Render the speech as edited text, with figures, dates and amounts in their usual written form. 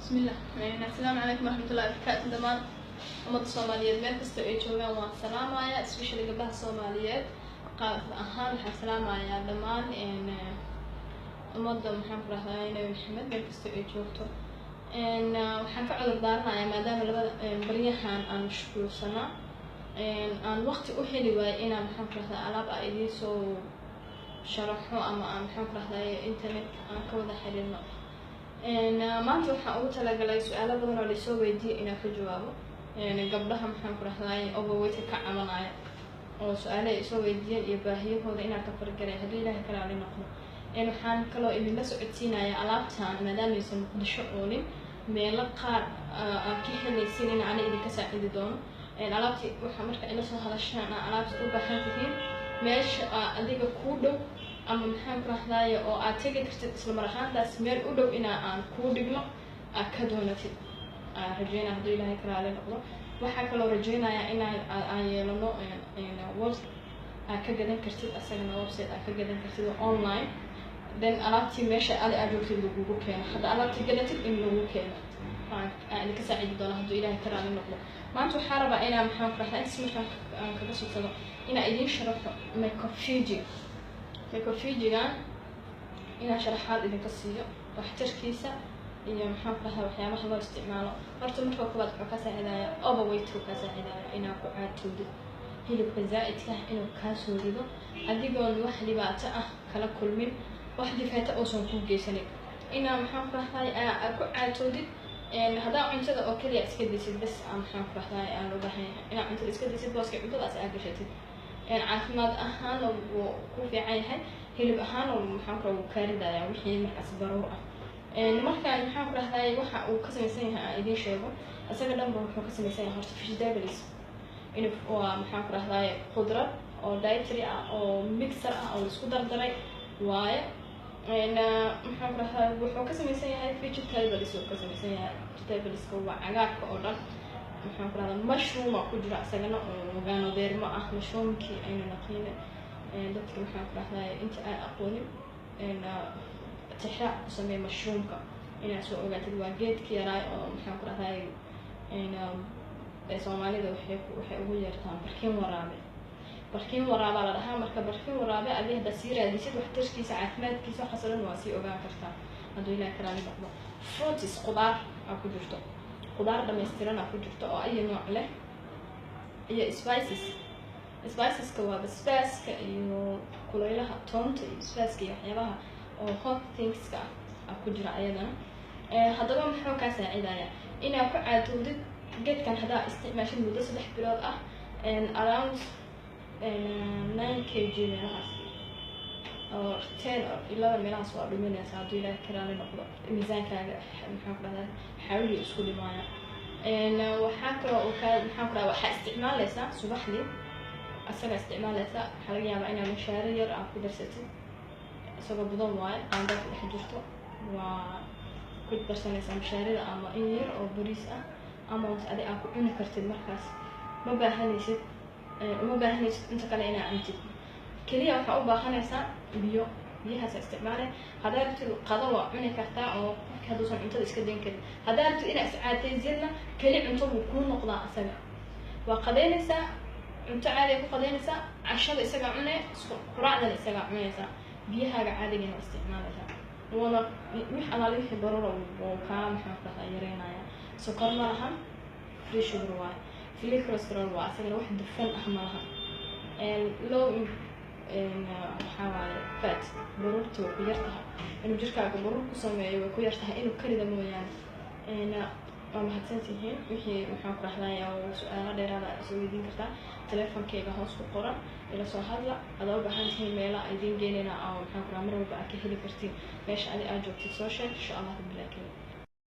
بسم الله. السلام عليكم ورحمة الله وبركاته. دمان أمد الصوماليات مeel kasta ay joogaan waan salaamayaa especially gabdhaha Soomaaliyeed qaab ahaan waxaan salaamayaa dhamaan ummadda maxaan ku raahdaa inay Maxamed meel kasta ay joogto waxaan ka cudur daaranayaa maadaama labada baryahan aan mashquulsana aan waqti u heli waayay inaan maxaan ku raahdaa alaab ay idin soo sharaxo ama aan maxaan ku raahdaa internet aan ka wada xiriirno maanta waxaan ugu talagalay su'aalo badan oo la soo weydiiyay inaan ka jawaabo gabdhaha maxaan ku raahdaa overweight ka cabanaya oo su'aalo ay soo weydiiyeen iyo baahiyahooda inaan ka fargalay haddii Ilaahay kala ali noqdo waxaan kaloo idinla socodsiinayaa alaabtan maadaama aysan Muqdisho oolin meelo qaar aan ka helaysin in aan idinka saacidi doono alaabtii waxa marka ila soo hadashaan alaabta u baahan tihiin meesha adiga ku dhow ama maxaan ku raahdaa oo aad tagi kartid isla mar ahaantaas meel u dhow inaan aan ku dhigno ka doonatid rajayna haddii Ilaahay kala ali noqdo waxaa kaloo rajaynayaa inaan yeelano website aad ka gadan kartid asagana website aad ka gadan kartid online then alaabtii meesha aad joogtid lagugu keeno hadda alaabtii gadatid in lagu keeno aan ka saacidi doono haddii Ilaahay kala ali noqdo maanta waxaan rabaa inaan maxaan ku raahdaa ismarkaan aan kaga soo inaan idin sharaxo microfijigan inaan sharaxaad idinka siiyo waxtarkiisa iyo maxaan ku raahdaa waxyaabaha loo isticmaalo horta marka koowaad wuxuu ka saacidayaa overweight ka saacidayaa inaan ku caatoodo hilibka zaa'idka inuu ka soo rido adigoon wax dhibaato ah kala kulmin wax dhibaato oo ku geysanin inaan maxaan ku raahdaa ku caatoodid hadaa cuntada oo kaliya iska disid bas maxaan ku raahdaa aan loo baahan inaan cuntada iska disid booska cuntadaas aad gashatid caafimaad ahaan oo ku fiican yahay hilib ahaan oo maxaan ku kaaridayaa wixii markaas baruur ah markaan maxaan ku raahdaa waxa uu ka samaysan yahay idin sheego asaga dhanba wuxuu ka samaysan yahay horta vegetables inuu waa maxaan ku raahdaa khudrad oo dietary ah oo mixer ah oo isku dardaray waaye maxaan ku raahdaa wuxuu ka samaysan yahay vegetables oo ka samaysan yahay vegetables-ka waa cagaarka oo dhan maxaan ku raahdaa mushroom ku jira asagana oo ganoderma ah mushroomkii ayna naqiina dadka maxaan ku raahdaa inta aan aqoonin tixraac ku sameeyo mushroomka inaad soo ogaatid waa geedka yaraa oo maxaan ku raahdaa Soomaalida waxay ugu yeertaan barkin waraabe la dhahaa marka barkin waraabe adiga hadda sii raadisid waxtarkiisa caafimaadkiisa waxa salan waa sii ogaan kartaa haddii Ilaahay kala ali noqdo fruits qudaar ku jirto qudaar dhameystiran ku jirto oo ay nooc leh iyo spices ka waa basbaaska iyo kulaylaha toonta iyo spiceska iyo waxyaabaha oo hot things-ka ku jira ayadana haddaba maxaa ka saacidayaa inaad ku caatoodid geedkan hadaa isticmaashid muddo 3 bilood ah around 9 kg meelahaas oo 10 or 11 meelahaas waa dhimanaysa haddii Ilaahay kala ali noqdo miisaankaaga maxaan ku raahdaa xawli isku dhimaaya waxaa kaloo uu ka maxaan ku raahdaa waxaa isticmaalaysaa subaxdii asaga isticmaalaysaa waxaa laga yaabaa inaad mashaari yar aad ku darsatid isagoo badan waaye qaando ku dhex jirto waa ku darsanaysaa mashaarida ama in yar oo bariis ah ama adi aad ku cuni kartid markaas uma baahanaysid inta kale inaad cuntid kaliya waxaa u baahanaysaa biyahaas isticmaalay hadaa rabtid qado waa cuni kartaa oo hadduusan cuntada iska dayn karin hadaa rabtid inaad iscaataysidna kali cunto wuu kuu noqdaa asaga waa qadaynaysaa cunto caadi ku qadaynaysaa cashada isagaa cunay quraacdana isagaa cunaysaa biyahaaga caadigana waa isticmaalaysaa wala wix alaali wixii baruura oo kaa maxaan ku raahdaa yareynaya sokor ma lahan free sugar waaye free cholesterol waa asagana wax dufan ah ma laha low waxaa waaye fat baruurta way ku yartahay inuu jirkaaga baruur ku sameeyo way ku yartahay inuu karida mooyaane waa mahadsantihiin wixii maxaan ku raahdaa su'aalo dheeraada soo weydiin kartaa teleefankayga hoos ku qoran ila soo hadla adaa u baahan tihiin meela idin geynayna oo maxaan ku raahdaa mar walba aad ka heli kartiin meesha aad joogtid soo sheeg insha Allah billahi.